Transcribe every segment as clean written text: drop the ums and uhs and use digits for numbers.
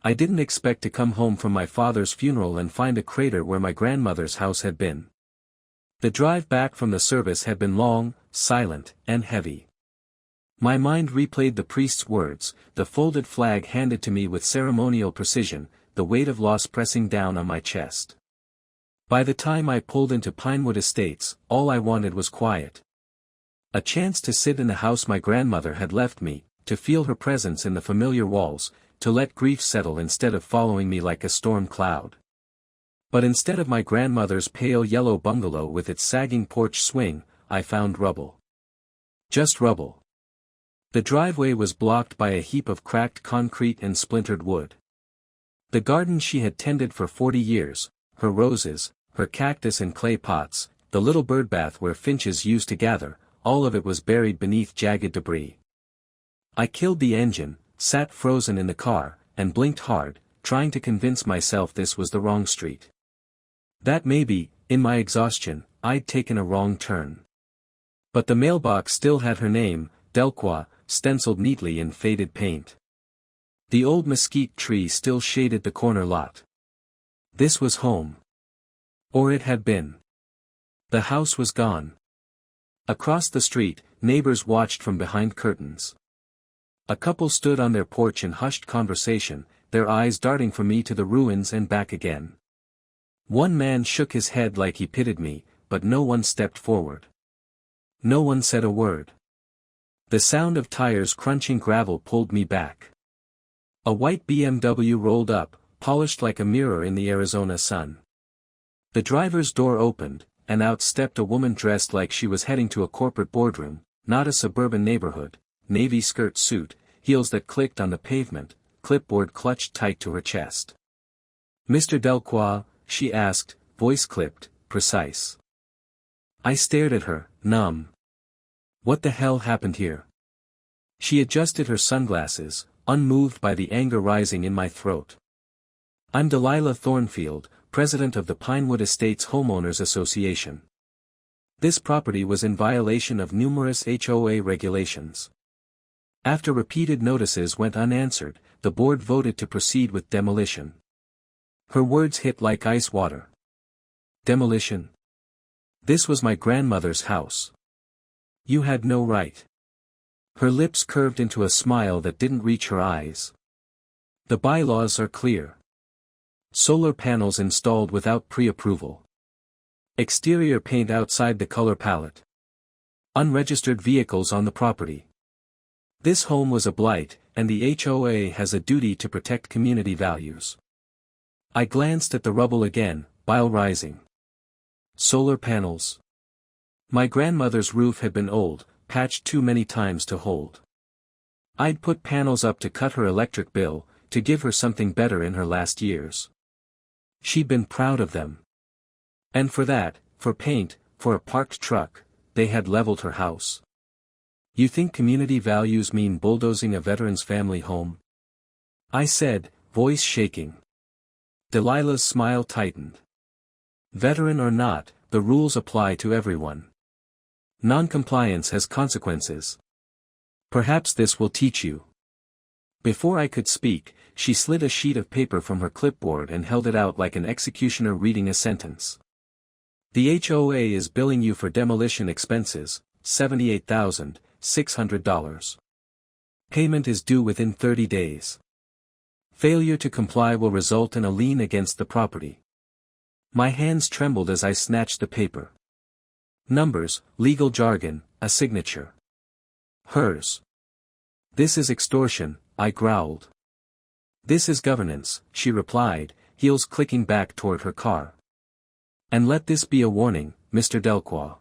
I didn't expect to come home from my father's funeral and find a crater where my grandmother's house had been. The drive back from the service had been long, silent, and heavy. My mind replayed the priest's words, the folded flag handed to me with ceremonial precision, the weight of loss pressing down on my chest. By the time I pulled into Pinewood Estates, all I wanted was quiet. A chance to sit in the house my grandmother had left me, to feel her presence in the familiar walls, to let grief settle instead of following me like a storm cloud. But instead of my grandmother's pale yellow bungalow with its sagging porch swing, I found rubble. Just rubble. The driveway was blocked by a heap of cracked concrete and splintered wood. The garden she had tended for 40 years, her roses, her cactus and clay pots, the little birdbath where finches used to gather, all of it was buried beneath jagged debris. I killed the engine, sat frozen in the car, and blinked hard, trying to convince myself this was the wrong street. That maybe, in my exhaustion, I'd taken a wrong turn. But the mailbox still had her name, Delqua, stenciled neatly in faded paint. The old mesquite tree still shaded the corner lot. This was home. Or it had been. The house was gone. Across the street, neighbors watched from behind curtains. A couple stood on their porch in hushed conversation, their eyes darting from me to the ruins and back again. One man shook his head like he pitied me, but no one stepped forward. No one said a word. The sound of tires crunching gravel pulled me back. A white BMW rolled up, polished like a mirror in the Arizona sun. The driver's door opened, and out stepped a woman dressed like she was heading to a corporate boardroom, not a suburban neighborhood, navy skirt suit, heels that clicked on the pavement, clipboard clutched tight to her chest. "Mr. Delqua?" she asked, voice clipped, precise. I stared at her, numb. What the hell happened here? She adjusted her sunglasses, unmoved by the anger rising in my throat. "I'm Delilah Thornfield, president of the Pinewood Estates Homeowners Association. This property was in violation of numerous HOA regulations. After repeated notices went unanswered, the board voted to proceed with demolition." Her words hit like ice water. Demolition? This was my grandmother's house. You had no right. Her lips curved into a smile that didn't reach her eyes. The bylaws are clear. Solar panels installed without pre-approval. Exterior paint outside the color palette. Unregistered vehicles on the property. This home was a blight, and the HOA has a duty to protect community values. I glanced at the rubble again, bile rising. Solar panels. My grandmother's roof had been old, patched too many times to hold. I'd put panels up to cut her electric bill, to give her something better in her last years. She'd been proud of them. And for that, for paint, for a parked truck, they had leveled her house. You think community values mean bulldozing a veteran's family home? I said, voice shaking. Delilah's smile tightened. Veteran or not, the rules apply to everyone. Non-compliance has consequences. Perhaps this will teach you. Before I could speak, she slid a sheet of paper from her clipboard and held it out like an executioner reading a sentence. The HOA is billing you for demolition expenses, $78,600. Payment is due within 30 days. Failure to comply will result in a lien against the property. My hands trembled as I snatched the paper. Numbers, legal jargon, a signature. Hers. This is extortion, I growled. This is governance, she replied, heels clicking back toward her car. And let this be a warning, Mr. Delqua.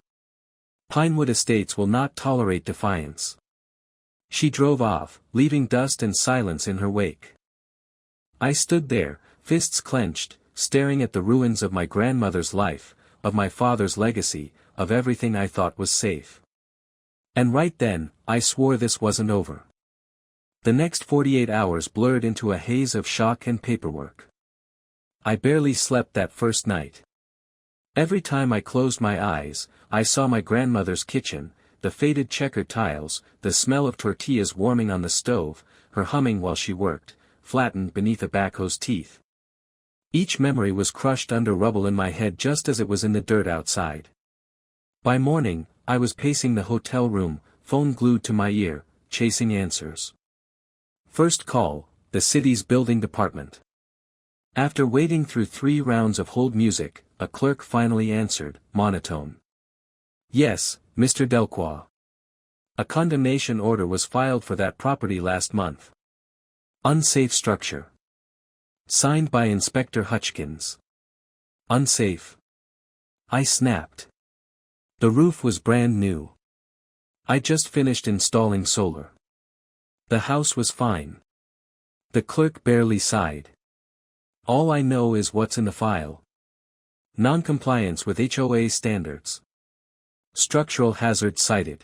Pinewood Estates will not tolerate defiance. She drove off, leaving dust and silence in her wake. I stood there, fists clenched, staring at the ruins of my grandmother's life, of my father's legacy, of everything I thought was safe. And right then, I swore this wasn't over. The next 48 hours blurred into a haze of shock and paperwork. I barely slept that first night. Every time I closed my eyes, I saw my grandmother's kitchen, the faded checkered tiles, the smell of tortillas warming on the stove, her humming while she worked, flattened beneath a backhoe's teeth. Each memory was crushed under rubble in my head just as it was in the dirt outside. By morning, I was pacing the hotel room, phone glued to my ear, chasing answers. First call, the city's building department. After waiting through 3 rounds of hold music, a clerk finally answered, monotone. Yes, Mr. Delcroix. A condemnation order was filed for that property last month. Unsafe structure. Signed by Inspector Hutchkins. Unsafe. I snapped. The roof was brand new. I just finished installing solar. The house was fine. The clerk barely sighed. All I know is what's in the file. Non-compliance with HOA standards. Structural hazard cited.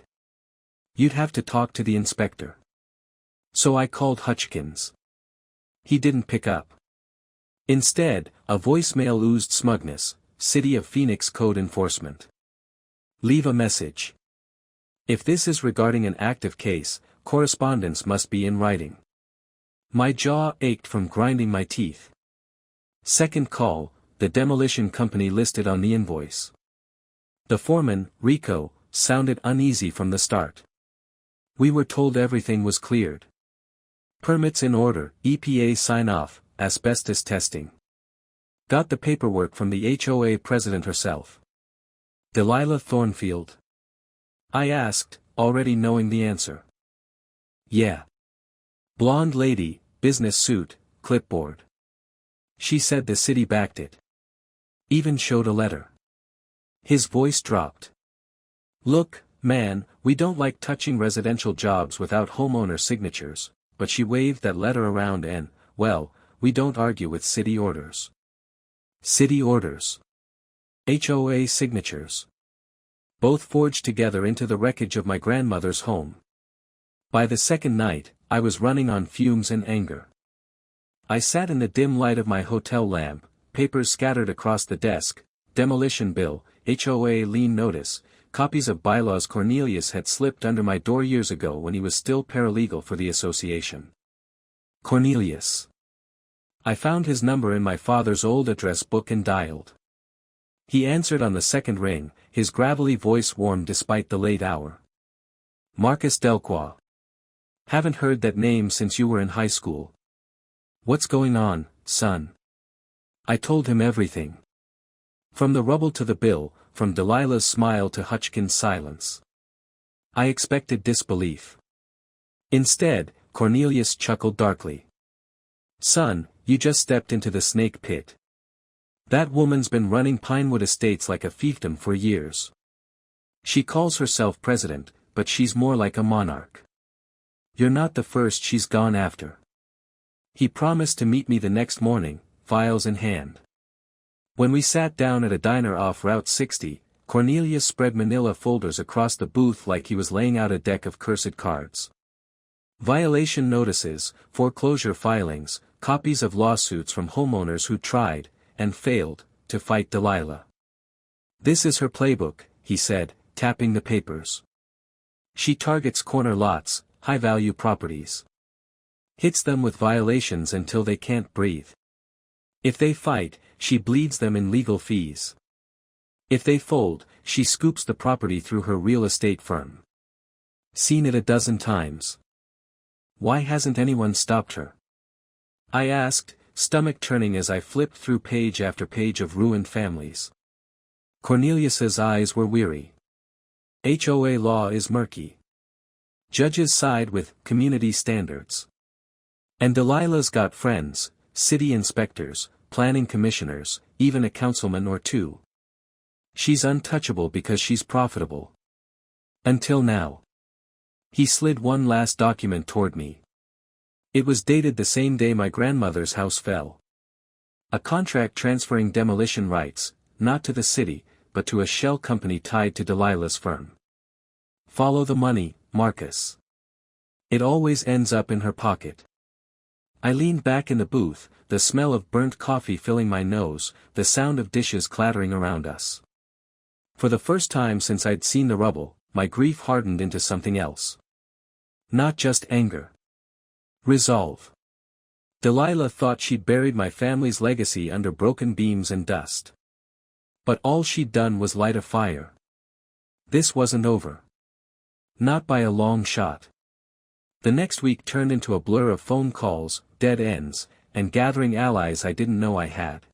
You'd have to talk to the inspector. So I called Hutchkins. He didn't pick up. Instead, a voicemail oozed smugness, City of Phoenix Code Enforcement. Leave a message. If this is regarding an active case, correspondence must be in writing. My jaw ached from grinding my teeth. Second call, the demolition company listed on the invoice. The foreman, Rico, sounded uneasy from the start. We were told everything was cleared. Permits in order, EPA sign-off, asbestos testing. Got the paperwork from the HOA president herself. Delilah Thornfield? I asked, already knowing the answer. Yeah. Blonde lady, business suit, clipboard. She said the city backed it. Even showed a letter. His voice dropped. Look, man, we don't like touching residential jobs without homeowner signatures, but she waved that letter around and, well, we don't argue with city orders. City orders. HOA signatures. Both forged together into the wreckage of my grandmother's home. By the second night, I was running on fumes and anger. I sat in the dim light of my hotel lamp, papers scattered across the desk, demolition bill, HOA lien notice, copies of bylaws Cornelius had slipped under my door years ago when he was still paralegal for the association. Cornelius. I found his number in my father's old address book and dialed. He answered on the second ring, his gravelly voice warm despite the late hour. Marcus Delcroix. Haven't heard that name since you were in high school. What's going on, son? I told him everything. From the rubble to the bill, from Delilah's smile to Hutchkins' silence. I expected disbelief. Instead, Cornelius chuckled darkly. Son, you just stepped into the snake pit. That woman's been running Pinewood Estates like a fiefdom for years. She calls herself president, but she's more like a monarch. You're not the first she's gone after. He promised to meet me the next morning, files in hand. When we sat down at a diner off Route 60, Cornelius spread manila folders across the booth like he was laying out a deck of cursed cards. Violation notices, foreclosure filings, copies of lawsuits from homeowners who tried, and failed, to fight Delilah. This is her playbook, he said, tapping the papers. She targets corner lots, high-value properties. Hits them with violations until they can't breathe. If they fight, she bleeds them in legal fees. If they fold, she scoops the property through her real estate firm. Seen it a dozen times. Why hasn't anyone stopped her? I asked, stomach turning as I flipped through page after page of ruined families. Cornelius's eyes were weary. HOA law is murky. Judges side with community standards. And Delilah's got friends, city inspectors, planning commissioners, even a councilman or two. She's untouchable because she's profitable. Until now. He slid one last document toward me. It was dated the same day my grandmother's house fell. A contract transferring demolition rights, not to the city, but to a shell company tied to Delilah's firm. Follow the money, Marcus. It always ends up in her pocket. I leaned back in the booth, the smell of burnt coffee filling my nose, the sound of dishes clattering around us. For the first time since I'd seen the rubble, my grief hardened into something else. Not just anger. Resolve. Delilah thought she'd buried my family's legacy under broken beams and dust. But all she'd done was light a fire. This wasn't over. Not by a long shot. The next week turned into a blur of phone calls, dead ends, and gathering allies I didn't know I had.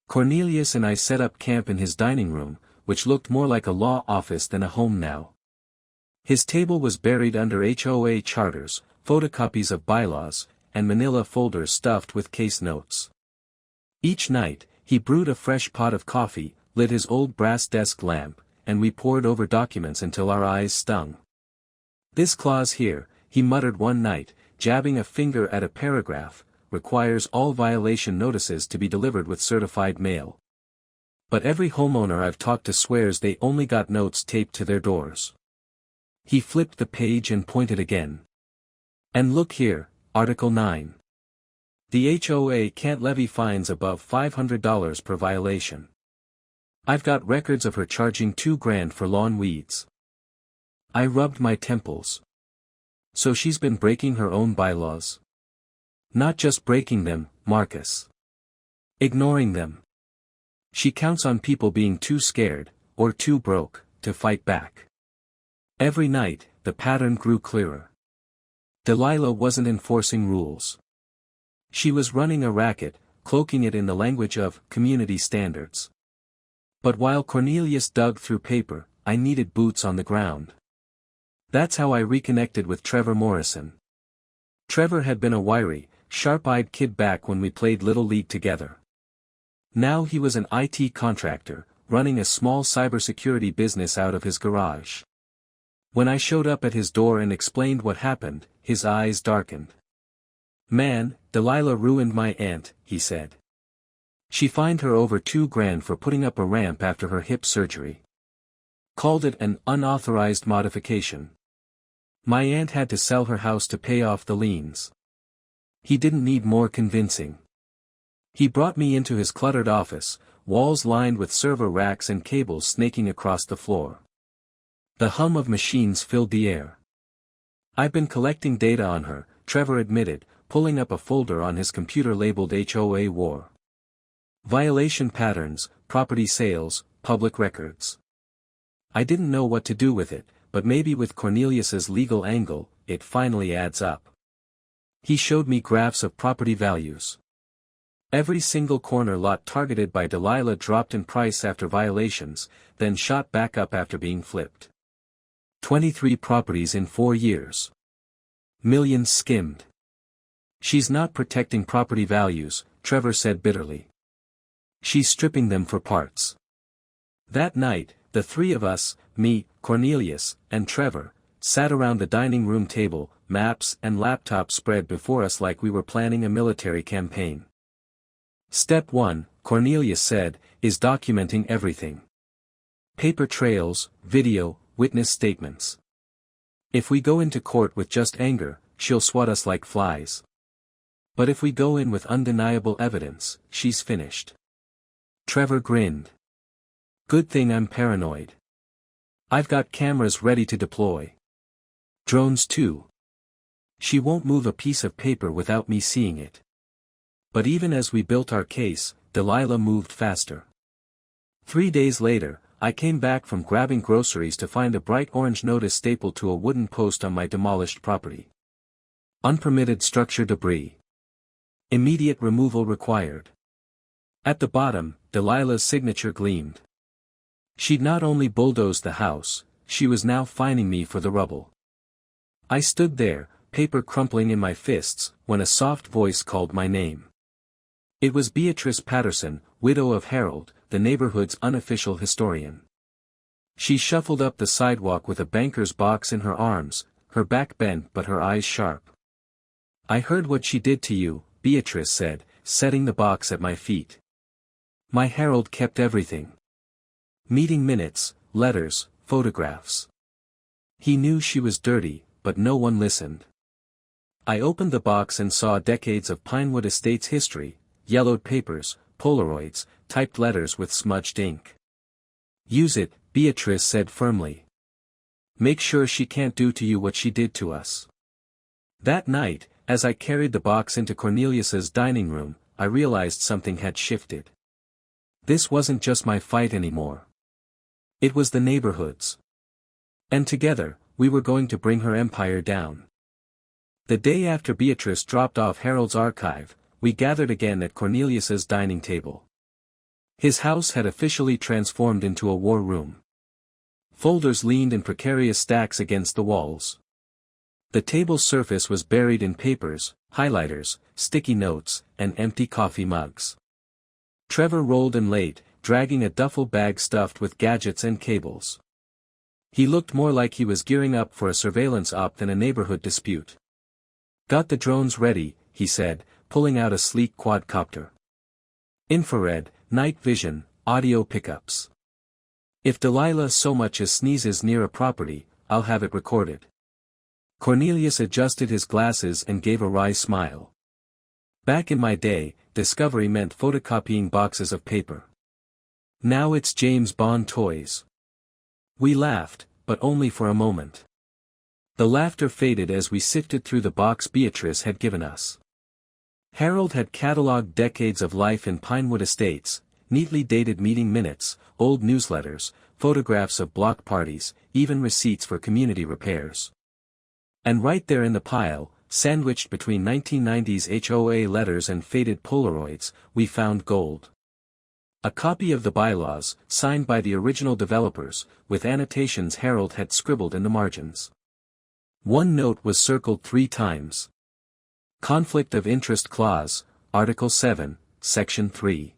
Cornelius and I set up camp in his dining room, which looked more like a law office than a home now. His table was buried under HOA charters, photocopies of bylaws, and manila folders stuffed with case notes. Each night, he brewed a fresh pot of coffee, lit his old brass desk lamp, and we pored over documents until our eyes stung. This clause here, he muttered one night, jabbing a finger at a paragraph, requires all violation notices to be delivered with certified mail. But every homeowner I've talked to swears they only got notes taped to their doors. He flipped the page and pointed again. And look here, Article 9. The HOA can't levy fines above $500 per violation. I've got records of her charging $2,000 for lawn weeds. I rubbed my temples. So she's been breaking her own bylaws? Not just breaking them, Marcus. Ignoring them. She counts on people being too scared, or too broke, to fight back. Every night, the pattern grew clearer. Delilah wasn't enforcing rules. She was running a racket, cloaking it in the language of community standards. But while Cornelius dug through paper, I needed boots on the ground. That's how I reconnected with Trevor Morrison. Trevor had been a wiry, sharp-eyed kid back when we played Little League together. Now he was an IT contractor, running a small cybersecurity business out of his garage. When I showed up at his door and explained what happened, his eyes darkened. "Man, Delilah ruined my aunt," he said. "She fined her over $2,000 for putting up a ramp after her hip surgery. Called it an unauthorized modification. My aunt had to sell her house to pay off the liens." He didn't need more convincing. He brought me into his cluttered office, walls lined with server racks and cables snaking across the floor. The hum of machines filled the air. "I've been collecting data on her," Trevor admitted, pulling up a folder on his computer labeled HOA War. "Violation patterns, property sales, public records." I didn't know what to do with it, but maybe with Cornelius's legal angle, it finally adds up. He showed me graphs of property values. Every single corner lot targeted by Delilah dropped in price after violations, then shot back up after being flipped. 23 properties in 4 years. Millions skimmed. "She's not protecting property values," Trevor said bitterly. "She's stripping them for parts." That night, the three of us, me, Cornelius, and Trevor, sat around the dining room table, maps and laptops spread before us like we were planning a military campaign. "Step 1, Cornelius said, is documenting everything. Paper trails, video, witness statements. If we go into court with just anger, she'll swat us like flies. But if we go in with undeniable evidence, she's finished." Trevor grinned. "Good thing I'm paranoid. I've got cameras ready to deploy. Drones too. She won't move a piece of paper without me seeing it." But even as we built our case, Delilah moved faster. 3 days later, I came back from grabbing groceries to find a bright orange notice stapled to a wooden post on my demolished property. "Unpermitted structure debris. Immediate removal required." At the bottom, Delilah's signature gleamed. She'd not only bulldozed the house, she was now fining me for the rubble. I stood there, paper crumpling in my fists, when a soft voice called my name. It was Beatrice Patterson, widow of Harold, the neighborhood's unofficial historian. She shuffled up the sidewalk with a banker's box in her arms, her back bent but her eyes sharp. "I heard what she did to you," Beatrice said, setting the box at my feet. "My Harold kept everything. Meeting minutes, letters, photographs. He knew she was dirty, but no one listened." I opened the box and saw decades of Pinewood Estates history, yellowed papers, Polaroids, typed letters with smudged ink. "Use it," Beatrice said firmly. "Make sure she can't do to you what she did to us." That night, As I carried the box into Cornelius's dining room, I realized something had shifted. This wasn't just my fight anymore. It was the neighborhood's. And together, we were going to bring her empire down. The day after Beatrice dropped off Harold's archive, we gathered again at Cornelius's dining table. His house had officially transformed into a war room. Folders leaned in precarious stacks against the walls. The table's surface was buried in papers, highlighters, sticky notes, and empty coffee mugs. Trevor rolled in late, dragging a duffel bag stuffed with gadgets and cables. He looked more like he was gearing up for a surveillance op than a neighborhood dispute. "Got the drones ready," he said, pulling out a sleek quadcopter. "Infrared, night vision, audio pickups. If Delilah so much as sneezes near a property, I'll have it recorded." Cornelius adjusted his glasses and gave a wry smile. "Back in my day, discovery meant photocopying boxes of paper. Now it's James Bond toys." We laughed, but only for a moment. The laughter faded as we sifted through the box Beatrice had given us. Harold had catalogued decades of life in Pinewood Estates, neatly dated meeting minutes, old newsletters, photographs of block parties, even receipts for community repairs. And right there in the pile, sandwiched between 1990s HOA letters and faded Polaroids, we found gold. A copy of the bylaws, signed by the original developers, with annotations Harold had scribbled in the margins. One note was circled 3 times. Conflict of Interest Clause, Article 7, Section 3.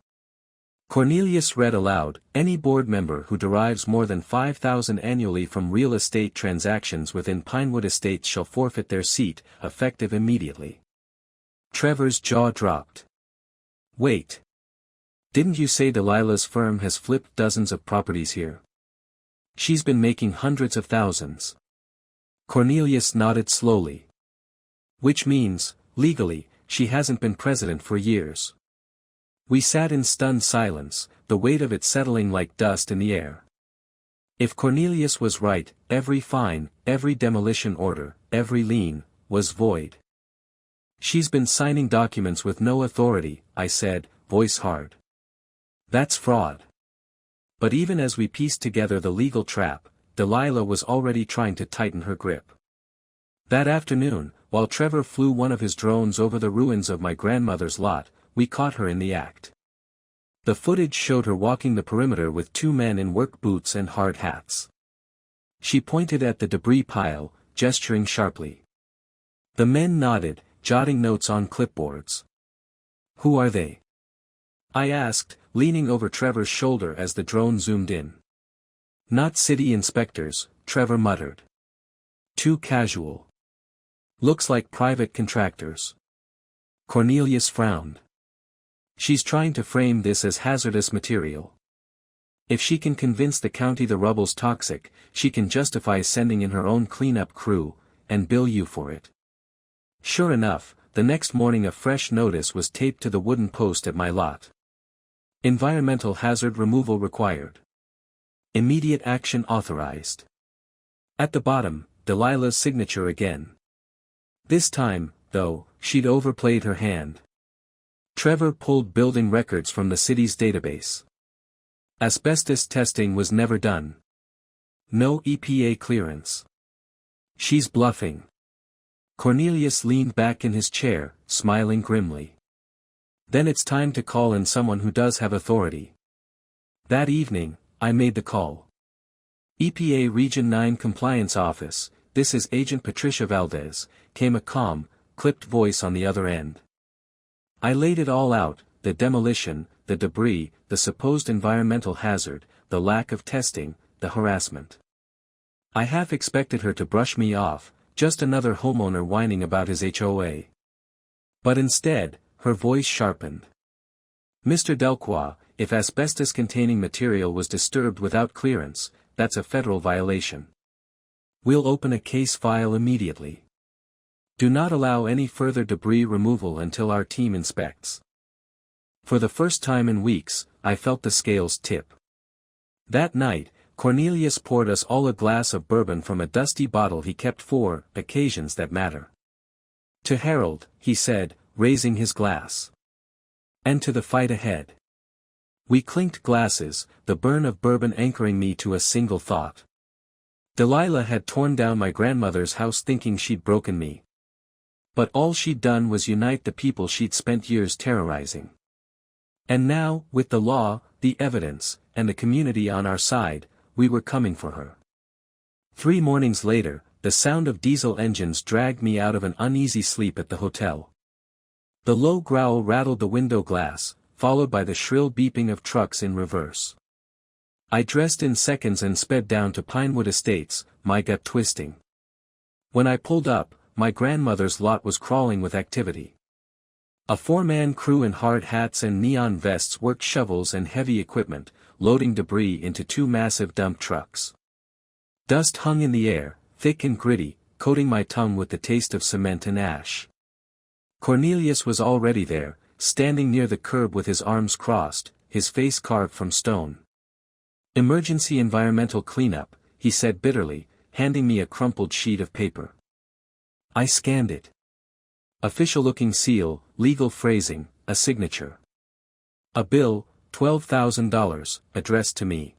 Cornelius read aloud, "Any board member who derives more than $5,000 annually from real estate transactions within Pinewood Estates shall forfeit their seat, effective immediately." Trevor's jaw dropped. "Wait. Didn't you say Delilah's firm has flipped dozens of properties here? She's been making hundreds of thousands." Cornelius nodded slowly. "Which means, legally, she hasn't been president for years." We sat in stunned silence, the weight of it settling like dust in the air. If Cornelius was right, every fine, every demolition order, every lien, was void. "She's been signing documents with no authority," I said, voice hard. "That's fraud." But even as we pieced together the legal trap, Delilah was already trying to tighten her grip. That afternoon, while Trevor flew one of his drones over the ruins of my grandmother's lot, we caught her in the act. The footage showed her walking the perimeter with 2 men in work boots and hard hats. She pointed at the debris pile, gesturing sharply. The men nodded, jotting notes on clipboards. "Who are they?" I asked, leaning over Trevor's shoulder as the drone zoomed in. "Not city inspectors," Trevor muttered. "Too casual. Looks like private contractors." Cornelius frowned. "She's trying to frame this as hazardous material. If she can convince the county the rubble's toxic, she can justify sending in her own cleanup crew, and bill you for it." Sure enough, the next morning a fresh notice was taped to the wooden post at my lot. "Environmental hazard removal required. Immediate action authorized." At the bottom, Delilah's signature again. This time, though, she'd overplayed her hand. Trevor pulled building records from the city's database. Asbestos testing was never done. No EPA clearance. She's bluffing. Cornelius leaned back in his chair, smiling grimly. "Then it's time to call in someone who does have authority." That evening, I made the call. "EPA Region 9 Compliance Office, this is Agent Patricia Valdez," came a calm, clipped voice on the other end. I laid it all out, the demolition, the debris, the supposed environmental hazard, the lack of testing, the harassment. I half expected her to brush me off, just another homeowner whining about his HOA. But instead, her voice sharpened. "Mr. Delqua, if asbestos-containing material was disturbed without clearance, that's a federal violation. We'll open a case file immediately. Do not allow any further debris removal until our team inspects." For the first time in weeks, I felt the scales tip. That night, Cornelius poured us all a glass of bourbon from a dusty bottle he kept for occasions that matter. To Harold, he said, raising his glass. And to the fight ahead. We clinked glasses, the burn of bourbon anchoring me to a single thought. Delilah had torn down my grandmother's house thinking she'd broken me. But all she'd done was unite the people she'd spent years terrorizing. And now, with the law, the evidence, and the community on our side, we were coming for her. 3 mornings later, the sound of diesel engines dragged me out of an uneasy sleep at the hotel. The low growl rattled the window glass, followed by the shrill beeping of trucks in reverse. I dressed in seconds and sped down to Pinewood Estates, my gut twisting. When I pulled up, my grandmother's lot was crawling with activity. A 4-man crew in hard hats and neon vests worked shovels and heavy equipment, loading debris into 2 massive dump trucks. Dust hung in the air, thick and gritty, coating my tongue with the taste of cement and ash. Cornelius was already there, standing near the curb with his arms crossed, his face carved from stone. "Emergency environmental cleanup," he said bitterly, handing me a crumpled sheet of paper. I scanned it. Official-looking seal, legal phrasing, a signature. A bill, $12,000, addressed to me.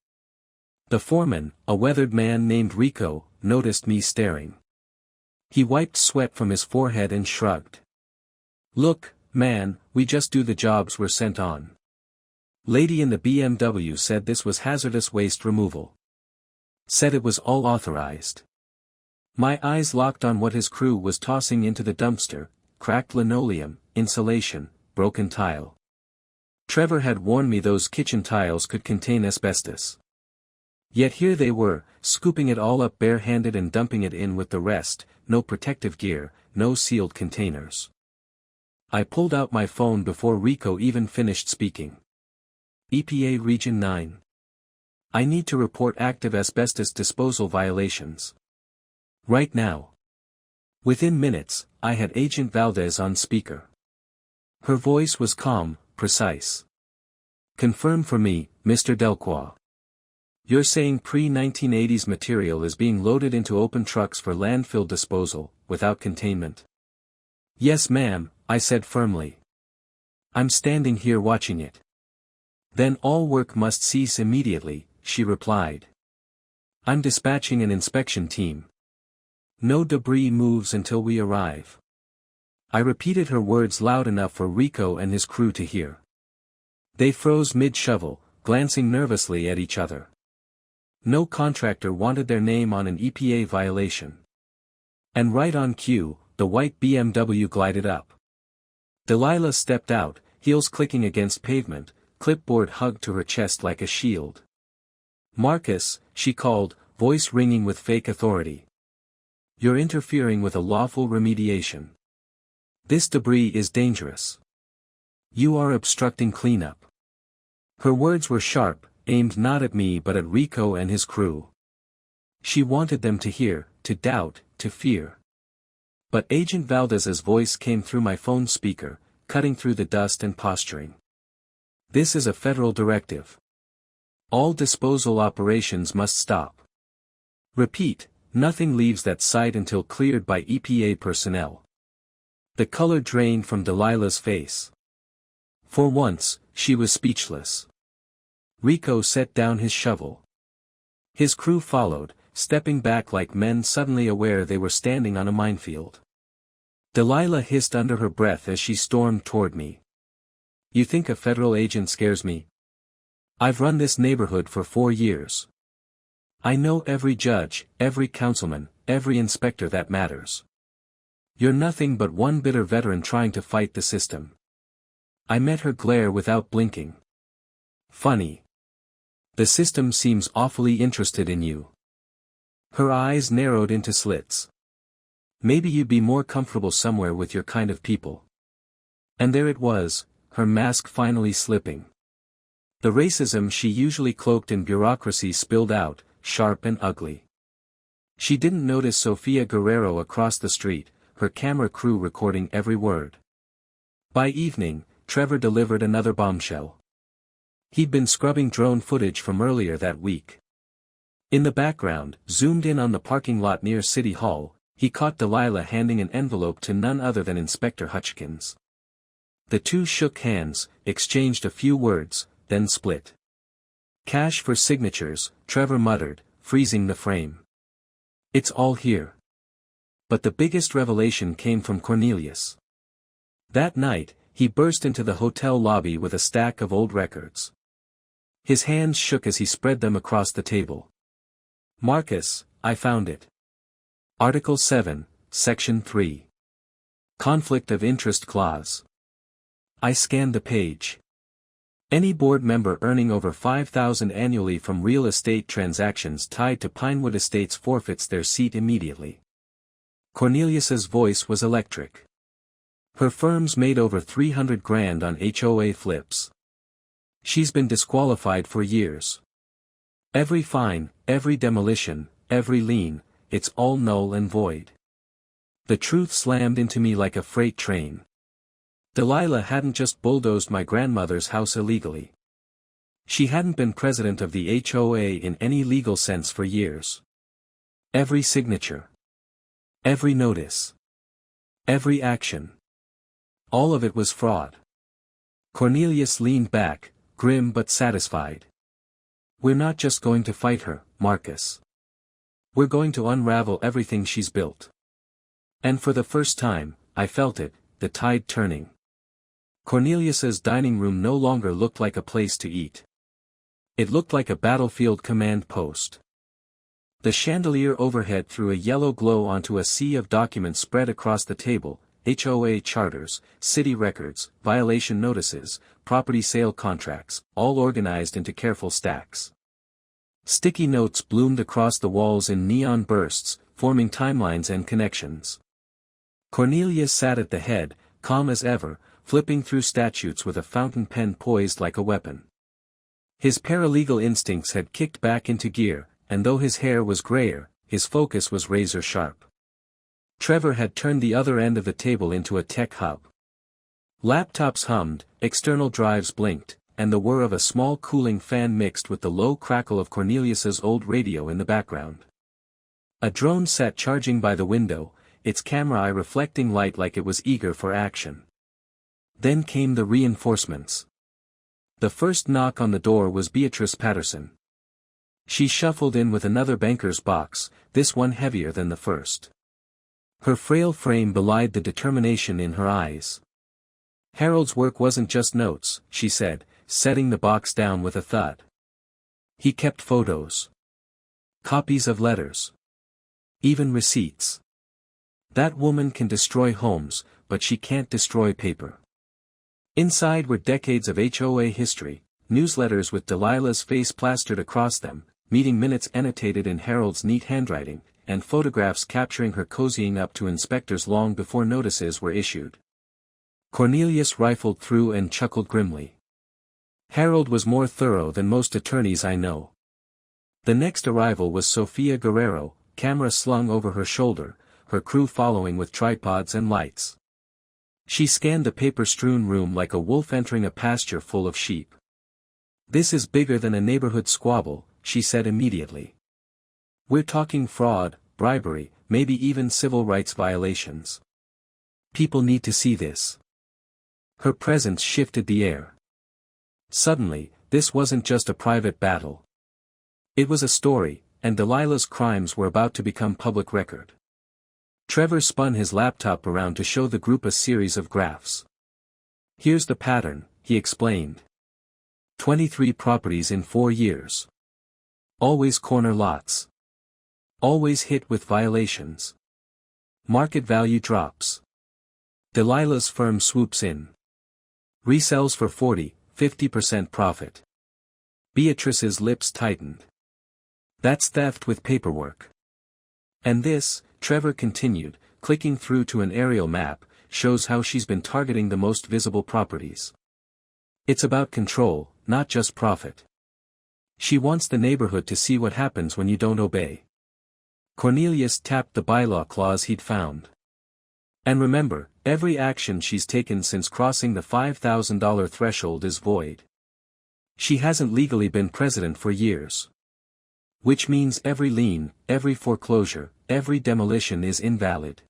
The foreman, a weathered man named Rico, noticed me staring. He wiped sweat from his forehead and shrugged. "Look, man, we just do the jobs we're sent on." Lady in the BMW said this was hazardous waste removal. Said it was all authorized. My eyes locked on what his crew was tossing into the dumpster: cracked linoleum, insulation, broken tile. Trevor had warned me those kitchen tiles could contain asbestos. Yet here they were, scooping it all up bare-handed and dumping it in with the rest, no protective gear, no sealed containers. I pulled out my phone before Rico even finished speaking. "EPA Region 9. I need to report active asbestos disposal violations. Right now." Within minutes, I had Agent Valdez on speaker. Her voice was calm, precise. "Confirm for me, Mr. Delacroix. You're saying pre-1980s material is being loaded into open trucks for landfill disposal, without containment?" "Yes, ma'am," I said firmly. "I'm standing here watching it." "Then all work must cease immediately," she replied. "I'm dispatching an inspection team. No debris moves until we arrive." I repeated her words loud enough for Rico and his crew to hear. They froze mid-shovel, glancing nervously at each other. No contractor wanted their name on an EPA violation. And right on cue, the white BMW glided up. Delilah stepped out, heels clicking against pavement, clipboard hugged to her chest like a shield. "Marcus," she called, voice ringing with fake authority. "You're interfering with a lawful remediation. This debris is dangerous. You are obstructing cleanup." Her words were sharp, aimed not at me but at Rico and his crew. She wanted them to hear, to doubt, to fear. But Agent Valdez's voice came through my phone speaker, cutting through the dust and posturing. "This is a federal directive. All disposal operations must stop. Repeat, nothing leaves that site until cleared by EPA personnel." The color drained from Delilah's face. For once, she was speechless. Rico set down his shovel. His crew followed, stepping back like men suddenly aware they were standing on a minefield. Delilah hissed under her breath as she stormed toward me. "You think a federal agent scares me? I've run this neighborhood for 4 years. I know every judge, every councilman, every inspector that matters. You're nothing but one bitter veteran trying to fight the system." I met her glare without blinking. "Funny. The system seems awfully interested in you." Her eyes narrowed into slits. "Maybe you'd be more comfortable somewhere with your kind of people." And there it was, her mask finally slipping. The racism she usually cloaked in bureaucracy spilled out, sharp and ugly. She didn't notice Sofia Guerrero across the street, her camera crew recording every word. By evening, Trevor delivered another bombshell. He'd been scrubbing drone footage from earlier that week. In the background, zoomed in on the parking lot near City Hall, He caught Delilah handing an envelope to none other than Inspector Hutchkins. The two shook hands, exchanged a few words, then split. "Cash for signatures," Trevor muttered, freezing the frame. "It's all here." But the biggest revelation came from Cornelius. That night, he burst into the hotel lobby with a stack of old records. His hands shook as he spread them across the table. "Marcus, I found it. Article 7, Section 3. Conflict of Interest Clause." I scanned the page. Any board member earning over $5,000 annually from real estate transactions tied to Pinewood Estates forfeits their seat immediately. Cornelius's voice was electric. Her firm's made over $300,000 on HOA flips. She's been disqualified for years. Every fine, every demolition, every lien, it's all null and void. The truth slammed into me like a freight train. Delilah hadn't just bulldozed my grandmother's house illegally. She hadn't been president of the HOA in any legal sense for years. Every signature. Every notice. Every action. All of it was fraud. Cornelius leaned back, grim but satisfied. "We're not just going to fight her, Marcus. We're going to unravel everything she's built." And for the first time, I felt it, the tide turning. Cornelius's dining room no longer looked like a place to eat. It looked like a battlefield command post. The chandelier overhead threw a yellow glow onto a sea of documents spread across the table: HOA charters, city records, violation notices, property sale contracts, all organized into careful stacks. Sticky notes bloomed across the walls in neon bursts, forming timelines and connections. Cornelius sat at the head, calm as ever, flipping through statutes with a fountain pen poised like a weapon. His paralegal instincts had kicked back into gear, and though his hair was grayer, his focus was razor sharp. Trevor had turned the other end of the table into a tech hub. Laptops hummed, external drives blinked, and the whir of a small cooling fan mixed with the low crackle of Cornelius's old radio in the background. A drone sat charging by the window, its camera eye reflecting light like it was eager for action. Then came the reinforcements. The first knock on the door was Beatrice Patterson. She shuffled in with another banker's box, this one heavier than the first. Her frail frame belied the determination in her eyes. "Harold's work wasn't just notes," she said, setting the box down with a thud. "He kept photos. Copies of letters. Even receipts. That woman can destroy homes, but she can't destroy paper." Inside were decades of HOA history, newsletters with Delilah's face plastered across them, meeting minutes annotated in Harold's neat handwriting, and photographs capturing her cozying up to inspectors long before notices were issued. Cornelius rifled through and chuckled grimly. Harold was more thorough than most attorneys I know. The next arrival was Sofia Guerrero, camera slung over her shoulder, her crew following with tripods and lights. She scanned the paper-strewn room like a wolf entering a pasture full of sheep. "This is bigger than a neighborhood squabble," she said immediately. "We're talking fraud, bribery, maybe even civil rights violations. People need to see this." Her presence shifted the air. Suddenly, this wasn't just a private battle. It was a story, and Delilah's crimes were about to become public record. Trevor spun his laptop around to show the group a series of graphs. "Here's the pattern," he explained. 23 properties in 4 years. Always corner lots. Always hit with violations. Market value drops. Delilah's firm swoops in. Resells for 40-50% profit. Beatrice's lips tightened. "That's theft with paperwork. And this," Trevor continued, clicking through to an aerial map, "shows how she's been targeting the most visible properties. It's about control, not just profit. She wants the neighborhood to see what happens when you don't obey." Cornelius tapped the bylaw clause he'd found. "And remember, every action she's taken since crossing the $5,000 threshold is void. She hasn't legally been president for years. Which means every lien, every foreclosure, every demolition is invalid.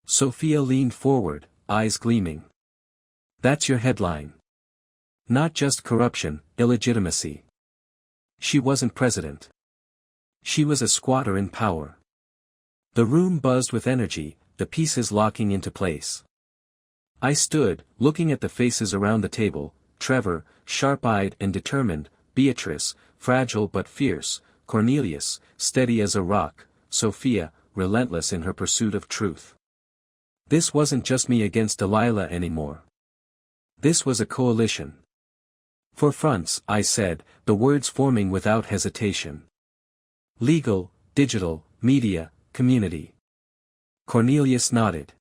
Sophia leaned forward, eyes gleaming. That's your headline. Not just corruption, illegitimacy. She wasn't president. She was a squatter in power. The room buzzed with energy, the pieces locking into place. I stood, looking at the faces around the table, Trevor, sharp-eyed and determined, Beatrice, fragile but fierce, Cornelius, steady as a rock, Sophia, relentless in her pursuit of truth. This wasn't just me against Delilah anymore. This was a coalition. For fronts, I said, the words forming without hesitation. Legal, digital, media, community. Cornelius nodded.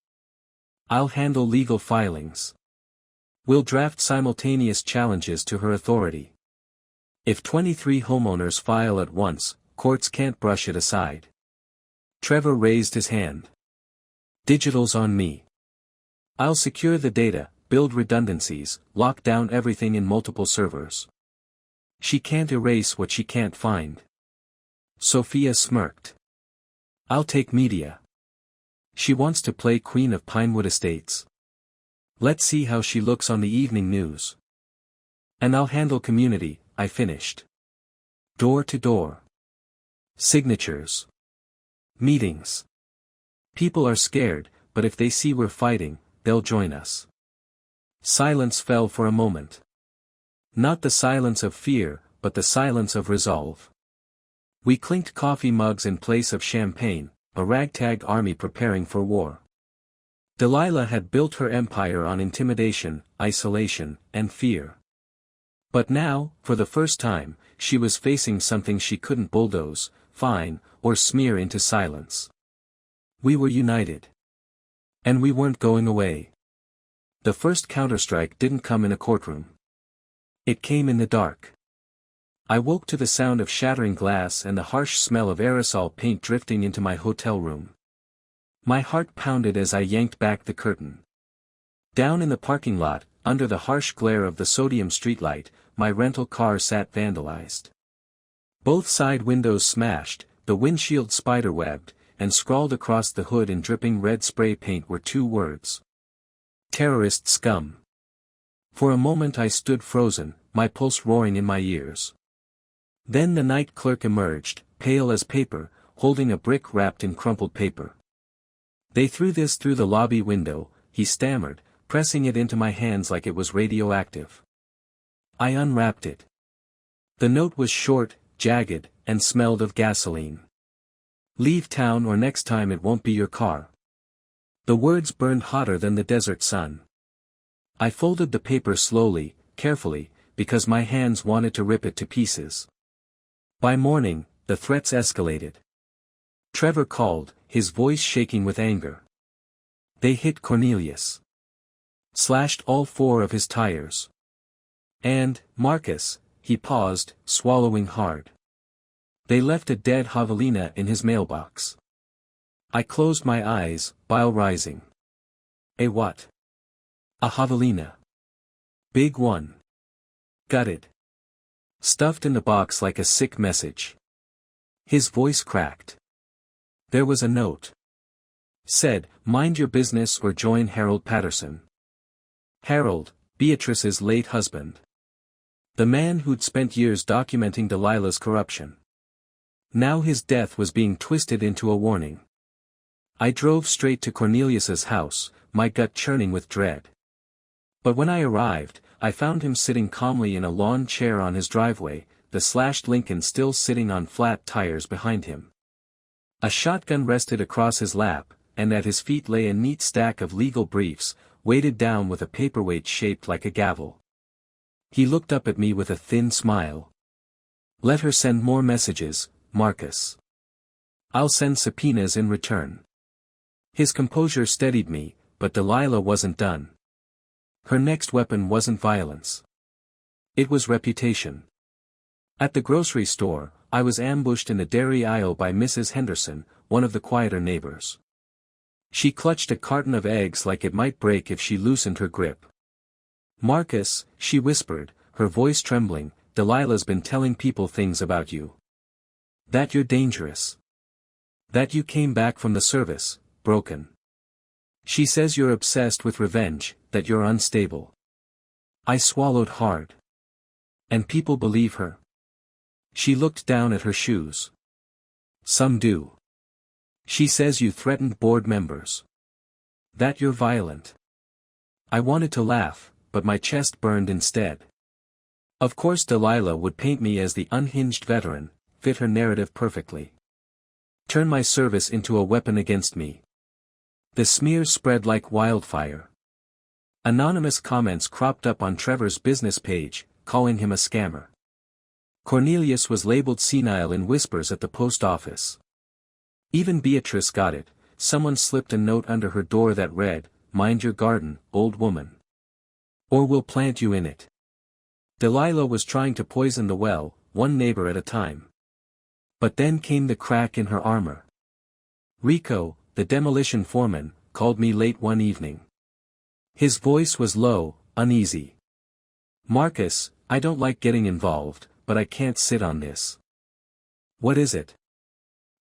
I'll handle legal filings. We'll draft simultaneous challenges to her authority. If 23 homeowners file at once, courts can't brush it aside. Trevor raised his hand. Digital's on me. I'll secure the data, build redundancies, lock down everything in multiple servers. She can't erase what she can't find. Sophia smirked. I'll take media. She wants to play Queen of Pinewood Estates. Let's see how she looks on the evening news. And I'll handle community, I finished. Door to door. Signatures. Meetings. People are scared, but if they see we're fighting, they'll join us. Silence fell for a moment. Not the silence of fear, but the silence of resolve. We clinked coffee mugs in place of champagne, a ragtag army preparing for war. Delilah had built her empire on intimidation, isolation, and fear. But now, for the first time, she was facing something she couldn't bulldoze, fine, or smear into silence. We were united. And we weren't going away. The first counterstrike didn't come in a courtroom. It came in the dark. I woke to the sound of shattering glass and the harsh smell of aerosol paint drifting into my hotel room. My heart pounded as I yanked back the curtain. Down in the parking lot, under the harsh glare of the sodium streetlight, my rental car sat vandalized. Both side windows smashed, the windshield spiderwebbed, and scrawled across the hood in dripping red spray paint were two words. Terrorist scum. For a moment I stood frozen, my pulse roaring in my ears. Then the night clerk emerged, pale as paper, holding a brick wrapped in crumpled paper. They threw this through the lobby window, he stammered, pressing it into my hands like it was radioactive. I unwrapped it. The note was short, jagged, and smelled of gasoline. Leave town or next time it won't be your car. The words burned hotter than the desert sun. I folded the paper slowly, carefully, because my hands wanted to rip it to pieces. By morning, the threats escalated. Trevor called, his voice shaking with anger. They hit Cornelius. Slashed all 4 of his tires. And, Marcus, he paused, swallowing hard. They left a dead javelina in his mailbox. I closed my eyes, bile rising. A what? A javelina. Big one. Gutted. Stuffed in the box like a sick message. His voice cracked. There was a note. Said, mind your business or join Harold Patterson. Harold, Beatrice's late husband. The man who'd spent years documenting Delilah's corruption. Now his death was being twisted into a warning. I drove straight to Cornelius's house, my gut churning with dread. But when I arrived, I found him sitting calmly in a lawn chair on his driveway, the slashed Lincoln still sitting on flat tires behind him. A shotgun rested across his lap, and at his feet lay a neat stack of legal briefs, weighted down with a paperweight shaped like a gavel. He looked up at me with a thin smile. Let her send more messages, Marcus. I'll send subpoenas in return. His composure steadied me, but Delilah wasn't done. Her next weapon wasn't violence. It was reputation. At the grocery store, I was ambushed in the dairy aisle by Mrs. Henderson, one of the quieter neighbors. She clutched a carton of eggs like it might break if she loosened her grip. Marcus, she whispered, her voice trembling, Delilah's been telling people things about you. That you're dangerous. That you came back from the service, broken. She says you're obsessed with revenge, that you're unstable. I swallowed hard. And people believe her. She looked down at her shoes. Some do. She says you threatened board members. That you're violent. I wanted to laugh, but my chest burned instead. Of course Delilah would paint me as the unhinged veteran, fit her narrative perfectly. Turn my service into a weapon against me. The smear spread like wildfire. Anonymous comments cropped up on Trevor's business page, calling him a scammer. Cornelius was labeled senile in whispers at the post office. Even Beatrice got it. Someone slipped a note under her door that read, "Mind your garden, old woman. Or we'll plant you in it." Delilah was trying to poison the well, one neighbor at a time. But then came the crack in her armor. Rico, the demolition foreman, called me late one evening. His voice was low, uneasy. "Marcus, I don't like getting involved, but I can't sit on this." "What is it?"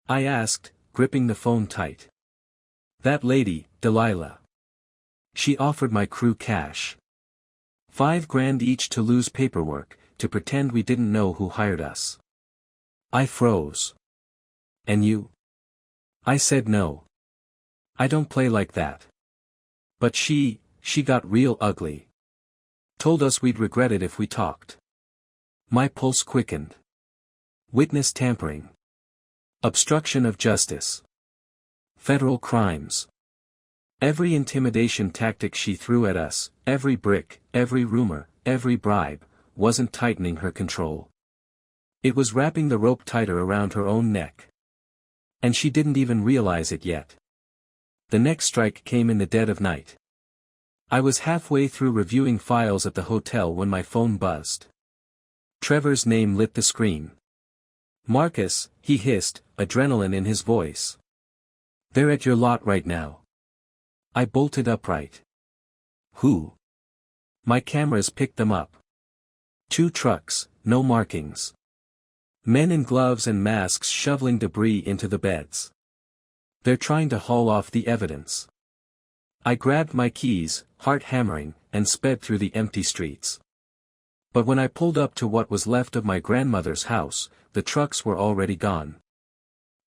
I asked, gripping the phone tight. "That lady, Delilah. She offered my crew cash. $5,000 each to lose paperwork, to pretend we didn't know who hired us." I froze. "And you?" I said no. I don't play like that. But she got real ugly. Told us we'd regret it if we talked. My pulse quickened. Witness tampering. Obstruction of justice. Federal crimes. Every intimidation tactic she threw at us, every brick, every rumor, every bribe, wasn't tightening her control. It was wrapping the rope tighter around her own neck. And she didn't even realize it yet. The next strike came in the dead of night. I was halfway through reviewing files at the hotel when my phone buzzed. Trevor's name lit the screen. "Marcus," he hissed, adrenaline in his voice. "They're at your lot right now." I bolted upright. "Who?" My cameras picked them up. 2 trucks, no markings. Men in gloves and masks shoveling debris into the beds. "They're trying to haul off the evidence." I grabbed my keys, heart hammering, and sped through the empty streets. But when I pulled up to what was left of my grandmother's house, the trucks were already gone.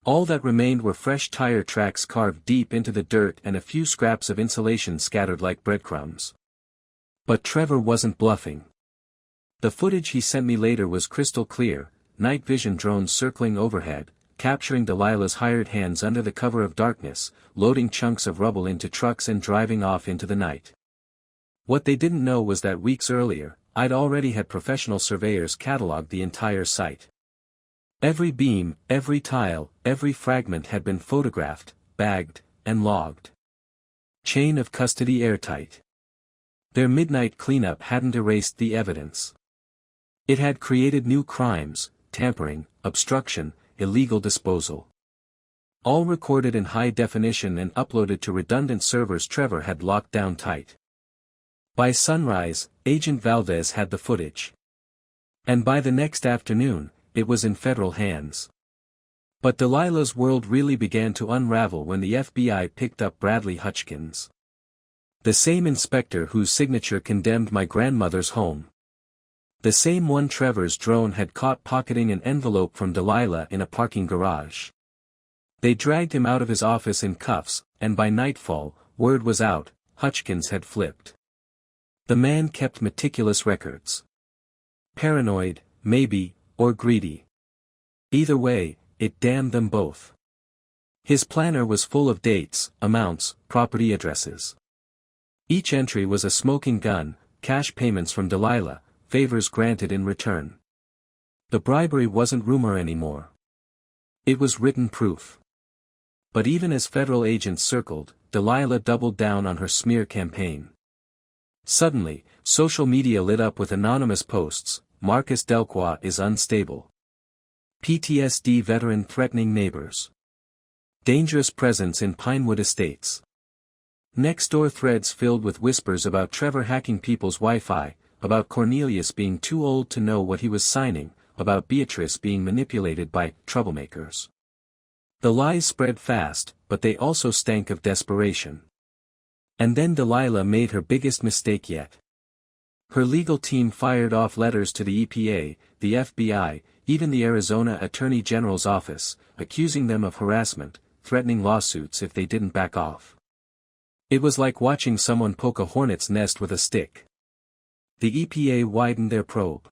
All that remained were fresh tire tracks carved deep into the dirt and a few scraps of insulation scattered like breadcrumbs. But Trevor wasn't bluffing. The footage he sent me later was crystal clear, night vision drones circling overhead, capturing Delilah's hired hands under the cover of darkness, loading chunks of rubble into trucks and driving off into the night. What they didn't know was that weeks earlier, I'd already had professional surveyors catalog the entire site. Every beam, every tile, every fragment had been photographed, bagged, and logged. Chain of custody airtight. Their midnight cleanup hadn't erased the evidence. It had created new crimes: tampering, obstruction, illegal disposal. All recorded in high definition and uploaded to redundant servers Trevor had locked down tight. By sunrise, Agent Valdez had the footage. And by the next afternoon, it was in federal hands. But Delilah's world really began to unravel when the FBI picked up Bradley Hutchkins. The same inspector whose signature condemned my grandmother's home. The same one Trevor's drone had caught pocketing an envelope from Delilah in a parking garage. They dragged him out of his office in cuffs, and by nightfall, word was out: Hutchkins had flipped. The man kept meticulous records. Paranoid, maybe, or greedy. Either way, it damned them both. His planner was full of dates, amounts, property addresses. Each entry was a smoking gun: cash payments from Delilah, favors granted in return. The bribery wasn't rumor anymore. It was written proof. But even as federal agents circled, Delilah doubled down on her smear campaign. Suddenly, social media lit up with anonymous posts: Marcus Delqua is unstable. PTSD veteran threatening neighbors. Dangerous presence in Pinewood Estates. Nextdoor threads filled with whispers about Trevor hacking people's Wi-Fi, about Cornelius being too old to know what he was signing, about Beatrice being manipulated by troublemakers. The lies spread fast, but they also stank of desperation. And then Delilah made her biggest mistake yet. Her legal team fired off letters to the EPA, the FBI, even the Arizona Attorney General's office, accusing them of harassment, threatening lawsuits if they didn't back off. It was like watching someone poke a hornet's nest with a stick. The EPA widened their probe.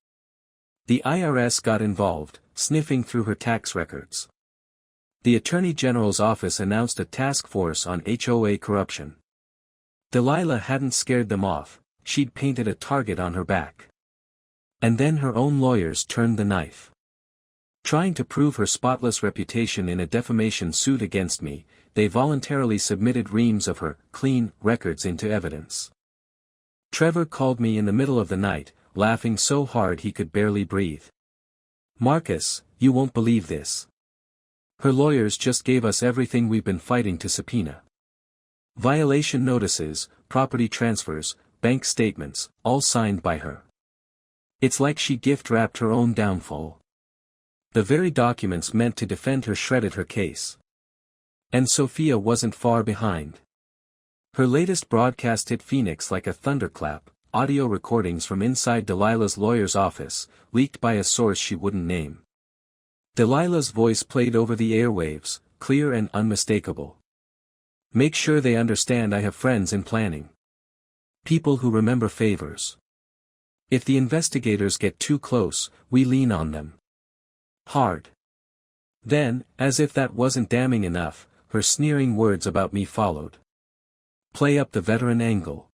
The IRS got involved, sniffing through her tax records. The Attorney General's office announced a task force on HOA corruption. Delilah hadn't scared them off, she'd painted a target on her back. And then her own lawyers turned the knife. Trying to prove her spotless reputation in a defamation suit against me, they voluntarily submitted reams of her clean records into evidence. Trevor called me in the middle of the night, laughing so hard he could barely breathe. "Marcus, you won't believe this. Her lawyers just gave us everything we've been fighting to subpoena. Violation notices, property transfers, bank statements, all signed by her. It's like she gift-wrapped her own downfall. The very documents meant to defend her shredded her case. And Sophia wasn't far behind. Her latest broadcast hit Phoenix like a thunderclap, audio recordings from inside Delilah's lawyer's office, leaked by a source she wouldn't name. Delilah's voice played over the airwaves, clear and unmistakable. "Make sure they understand I have friends in planning. People who remember favors. If the investigators get too close, we lean on them. Hard." Then, as if that wasn't damning enough, her sneering words about me followed. "Play up the veteran angle.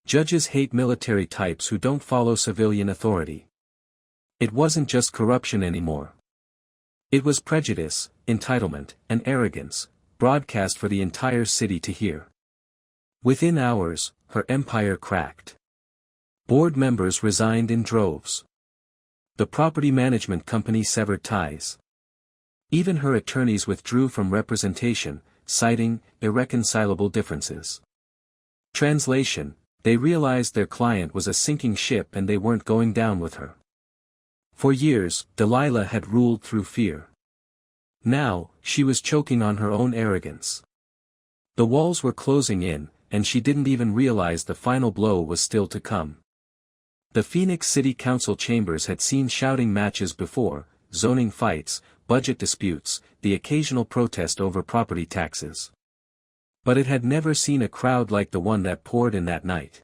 Judges hate military types who don't follow civilian authority." It wasn't just corruption anymore. It was prejudice, entitlement, and arrogance, broadcast for the entire city to hear. Within hours, her empire cracked. Board members resigned in droves. The property management company severed ties. Even her attorneys withdrew from representation, citing irreconcilable differences. Translation: they realized their client was a sinking ship and they weren't going down with her. For years, Delilah had ruled through fear. Now, she was choking on her own arrogance. The walls were closing in, and she didn't even realize the final blow was still to come. The Phoenix City Council chambers had seen shouting matches before, zoning fights, budget disputes, the occasional protest over property taxes. But it had never seen a crowd like the one that poured in that night.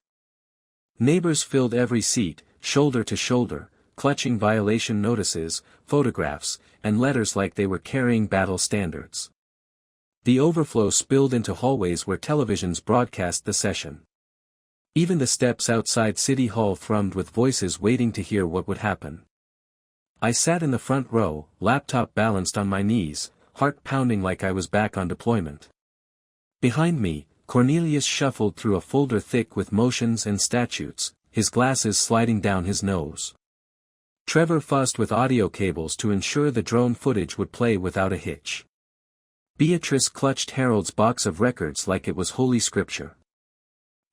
Neighbors filled every seat, shoulder to shoulder, clutching violation notices, photographs, and letters like they were carrying battle standards. The overflow spilled into hallways where televisions broadcast the session. Even the steps outside City Hall thrummed with voices waiting to hear what would happen. I sat in the front row, laptop balanced on my knees, heart pounding like I was back on deployment. Behind me, Cornelius shuffled through a folder thick with motions and statutes, his glasses sliding down his nose. Trevor fussed with audio cables to ensure the drone footage would play without a hitch. Beatrice clutched Harold's box of records like it was holy scripture.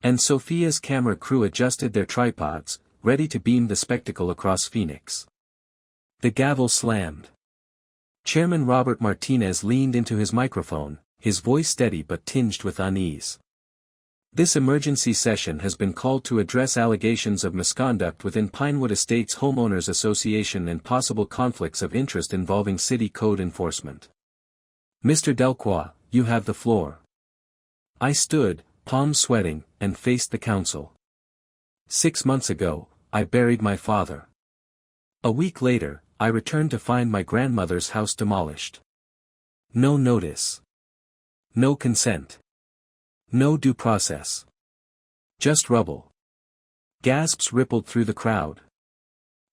And Sophia's camera crew adjusted their tripods, ready to beam the spectacle across Phoenix. The gavel slammed. Chairman Robert Martinez leaned into his microphone, his voice steady but tinged with unease. "This emergency session has been called to address allegations of misconduct within Pinewood Estates Homeowners Association and possible conflicts of interest involving city code enforcement. Mr. Delcroix, you have the floor." I stood, palms sweating, and faced the council. 6 months ago, I buried my father. A week later, I returned to find my grandmother's house demolished. No notice. No consent. No due process. Just rubble. Gasps rippled through the crowd.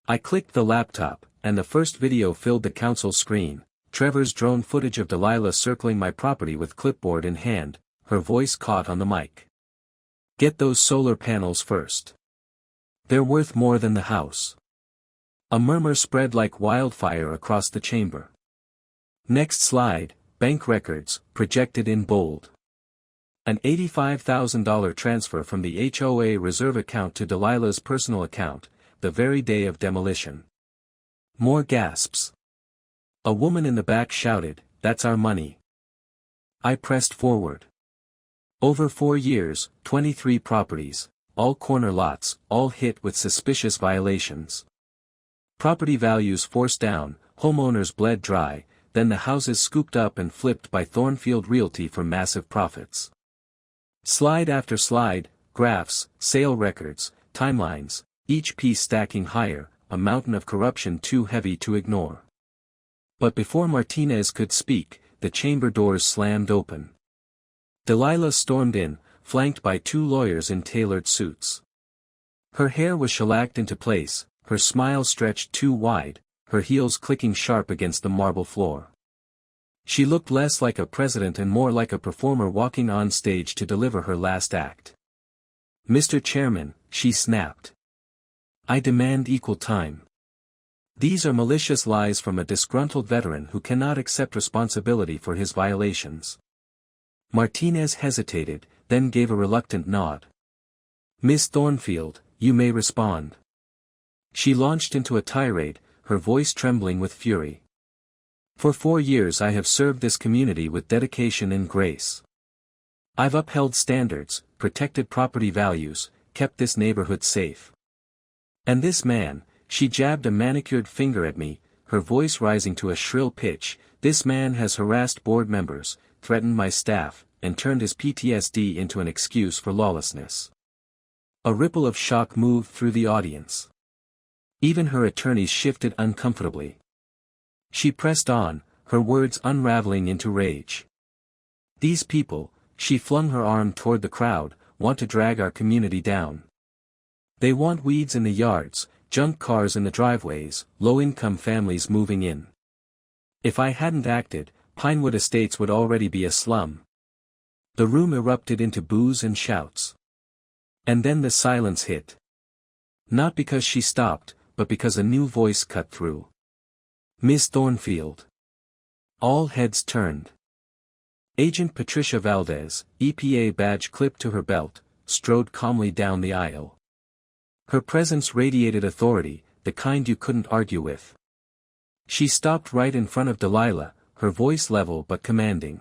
I clicked the laptop, and the first video filled the council screen, Trevor's drone footage of Delilah circling my property with clipboard in hand, her voice caught on the mic. "Get those solar panels first. They're worth more than the house." A murmur spread like wildfire across the chamber. Next slide, bank records, projected in bold. An $85,000 transfer from the HOA reserve account to Delilah's personal account, the very day of demolition. More gasps. A woman in the back shouted, that's our money. I pressed forward. Over 4 years, 23 properties, all corner lots, all hit with suspicious violations. Property values forced down, homeowners bled dry, then the houses scooped up and flipped by Thornfield Realty for massive profits. Slide after slide, graphs, sale records, timelines, each piece stacking higher, a mountain of corruption too heavy to ignore. But before Martinez could speak, the chamber doors slammed open. Delilah stormed in, flanked by 2 lawyers in tailored suits. Her hair was shellacked into place, her smile stretched too wide, her heels clicking sharp against the marble floor. She looked less like a president and more like a performer walking on stage to deliver her last act. "Mr. Chairman," she snapped. "I demand equal time. These are malicious lies from a disgruntled veteran who cannot accept responsibility for his violations." Martinez hesitated, then gave a reluctant nod. "Miss Thornfield, you may respond." She launched into a tirade, her voice trembling with fury. "For 4 years I have served this community with dedication and grace. I've upheld standards, protected property values, kept this neighborhood safe. And this man," she jabbed a manicured finger at me, her voice rising to a shrill pitch, "this man has harassed board members, threatened my staff, and turned his PTSD into an excuse for lawlessness." A ripple of shock moved through the audience. Even her attorneys shifted uncomfortably. She pressed on, her words unraveling into rage. "These people," she flung her arm toward the crowd, "want to drag our community down. They want weeds in the yards, junk cars in the driveways, low-income families moving in. If I hadn't acted, Pinewood Estates would already be a slum." The room erupted into boos and shouts. And then the silence hit. Not because she stopped, but because a new voice cut through. "Miss Thornfield." All heads turned. Agent Patricia Valdez, EPA badge clipped to her belt, strode calmly down the aisle. Her presence radiated authority, the kind you couldn't argue with. She stopped right in front of Delilah, her voice level but commanding.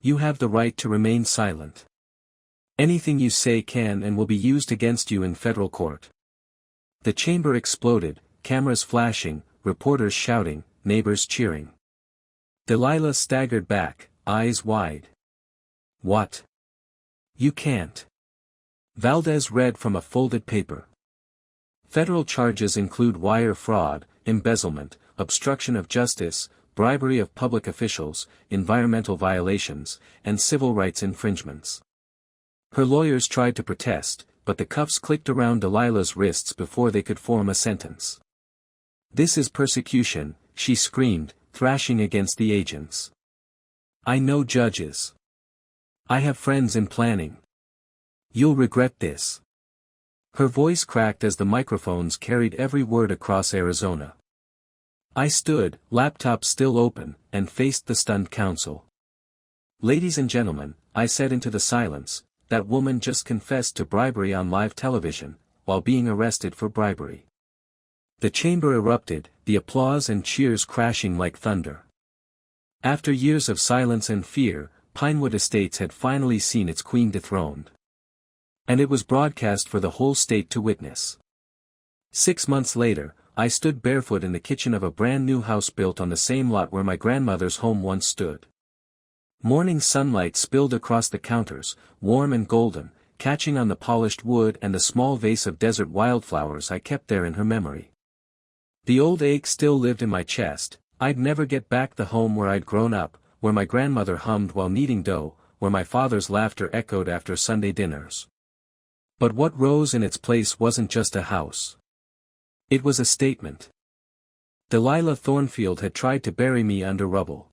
"You have the right to remain silent. Anything you say can and will be used against you in federal court." The chamber exploded, cameras flashing, reporters shouting, neighbors cheering. Delilah staggered back, eyes wide. "What? You can't." Valdez read from a folded paper. "Federal charges include wire fraud, embezzlement, obstruction of justice, bribery of public officials, environmental violations, and civil rights infringements." Her lawyers tried to protest, but the cuffs clicked around Delilah's wrists before they could form a sentence. "This is persecution," she screamed, thrashing against the agents. "I know judges. I have friends in planning. You'll regret this." Her voice cracked as the microphones carried every word across Arizona. I stood, laptop still open, and faced the stunned counsel. "Ladies and gentlemen," I said into the silence, "that woman just confessed to bribery on live television, while being arrested for bribery." The chamber erupted, the applause and cheers crashing like thunder. After years of silence and fear, Pinewood Estates had finally seen its queen dethroned. And it was broadcast for the whole state to witness. 6 months later, I stood barefoot in the kitchen of a brand new house built on the same lot where my grandmother's home once stood. Morning sunlight spilled across the counters, warm and golden, catching on the polished wood and the small vase of desert wildflowers I kept there in her memory. The old ache still lived in my chest. I'd never get back the home where I'd grown up, where my grandmother hummed while kneading dough, where my father's laughter echoed after Sunday dinners. But what rose in its place wasn't just a house. It was a statement. Delilah Thornfield had tried to bury me under rubble.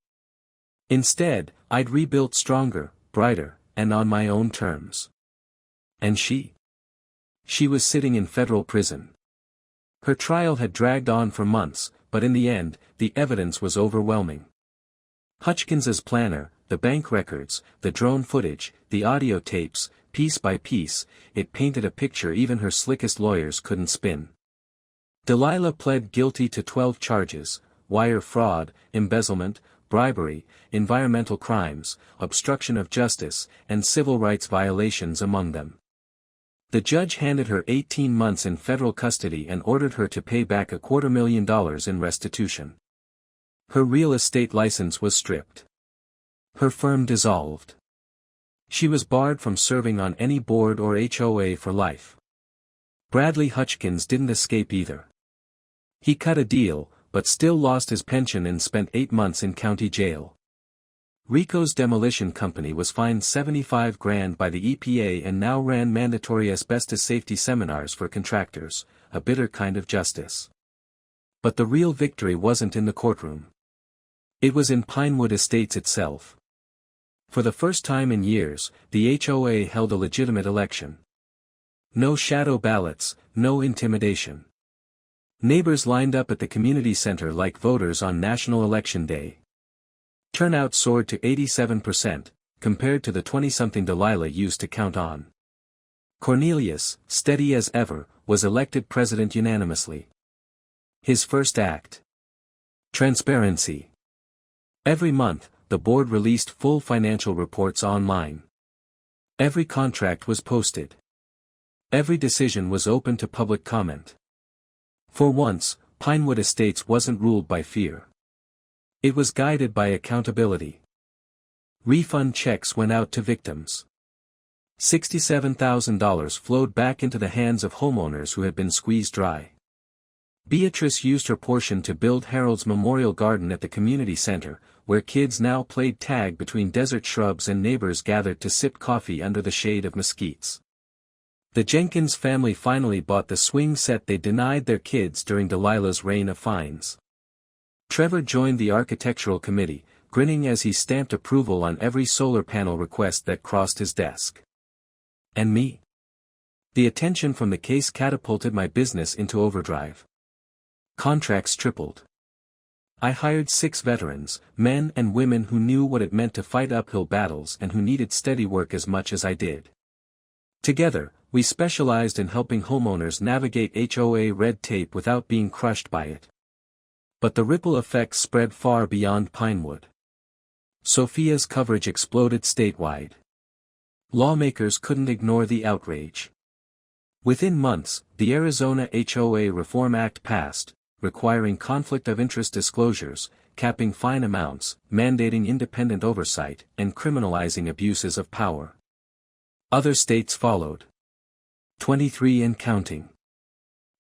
Instead, I'd rebuilt stronger, brighter, and on my own terms. And she? She was sitting in federal prison. Her trial had dragged on for months, but in the end, the evidence was overwhelming. Hutchkins's planner, the bank records, the drone footage, the audio tapes, piece by piece, it painted a picture even her slickest lawyers couldn't spin. Delilah pled guilty to 12 charges: wire fraud, embezzlement, bribery, environmental crimes, obstruction of justice, and civil rights violations among them. The judge handed her 18 months in federal custody and ordered her to pay back $250,000 in restitution. Her real estate license was stripped. Her firm dissolved. She was barred from serving on any board or HOA for life. Bradley Hutchkins didn't escape either. He cut a deal, but still lost his pension and spent 8 months in county jail. Rico's demolition company was fined $75,000 by the EPA and now ran mandatory asbestos safety seminars for contractors, a bitter kind of justice. But the real victory wasn't in the courtroom. It was in Pinewood Estates itself. For the first time in years, the HOA held a legitimate election. No shadow ballots, no intimidation. Neighbors lined up at the community center like voters on National Election Day. Turnout soared to 87%, compared to the 20-something Delilah used to count on. Cornelius, steady as ever, was elected president unanimously. His first act. Transparency. Every month, the board released full financial reports online. Every contract was posted. Every decision was open to public comment. For once, Pinewood Estates wasn't ruled by fear. It was guided by accountability. Refund checks went out to victims. $67,000 flowed back into the hands of homeowners who had been squeezed dry. Beatrice used her portion to build Harold's memorial garden at the community center, where kids now played tag between desert shrubs and neighbors gathered to sip coffee under the shade of mesquites. The Jenkins family finally bought the swing set they denied their kids during Delilah's reign of fines. Trevor joined the architectural committee, grinning as he stamped approval on every solar panel request that crossed his desk. And me? The attention from the case catapulted my business into overdrive. Contracts tripled. I hired 6 veterans, men and women who knew what it meant to fight uphill battles and who needed steady work as much as I did. Together, we specialized in helping homeowners navigate HOA red tape without being crushed by it. But the ripple effects spread far beyond Pinewood. Sophia's coverage exploded statewide. Lawmakers couldn't ignore the outrage. Within months, the Arizona HOA Reform Act passed, requiring conflict of interest disclosures, capping fine amounts, mandating independent oversight, and criminalizing abuses of power. Other states followed. 23 and counting.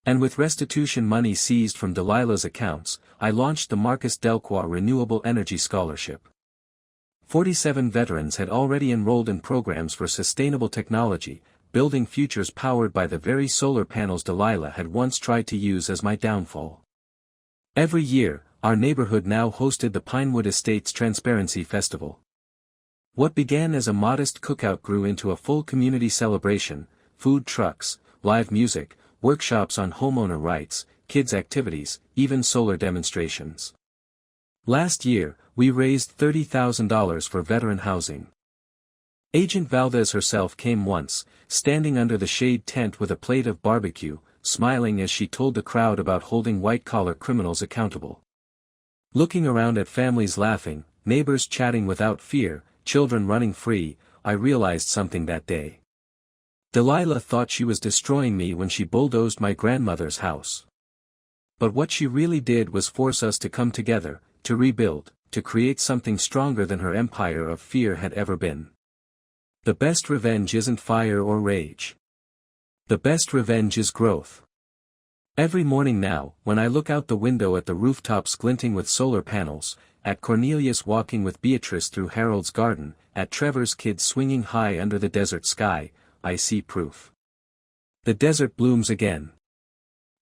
And with restitution money seized from Delilah's accounts, I launched the Marcus Delqua Renewable Energy Scholarship. 47 veterans had already enrolled in programs for sustainable technology, building futures powered by the very solar panels Delilah had once tried to use as my downfall. Every year, our neighborhood now hosted the Pinewood Estates Transparency Festival. What began as a modest cookout grew into a full community celebration: food trucks, live music, workshops on homeowner rights, kids' activities, even solar demonstrations. Last year, we raised $30,000 for veteran housing. Agent Valdez herself came once, standing under the shade tent with a plate of barbecue, smiling as she told the crowd about holding white-collar criminals accountable. Looking around at families laughing, neighbors chatting without fear, children running free, I realized something that day. Delilah thought she was destroying me when she bulldozed my grandmother's house. But what she really did was force us to come together, to rebuild, to create something stronger than her empire of fear had ever been. The best revenge isn't fire or rage. The best revenge is growth. Every morning now, when I look out the window at the rooftops glinting with solar panels, at Cornelius walking with Beatrice through Harold's garden, at Trevor's kids swinging high under the desert sky, I see proof. The desert blooms again.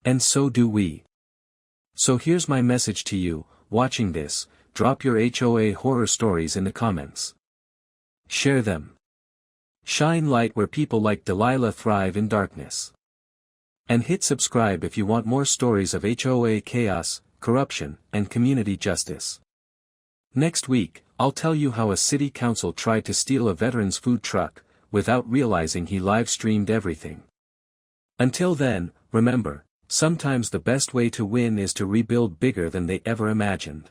And so do we. So here's my message to you, watching this: drop your HOA horror stories in the comments. Share them. Shine light where people like Delilah thrive in darkness. And hit subscribe if you want more stories of HOA chaos, corruption, and community justice. Next week, I'll tell you how a city council tried to steal a veteran's food truck, without realizing he live-streamed everything. Until then, remember, sometimes the best way to win is to rebuild bigger than they ever imagined.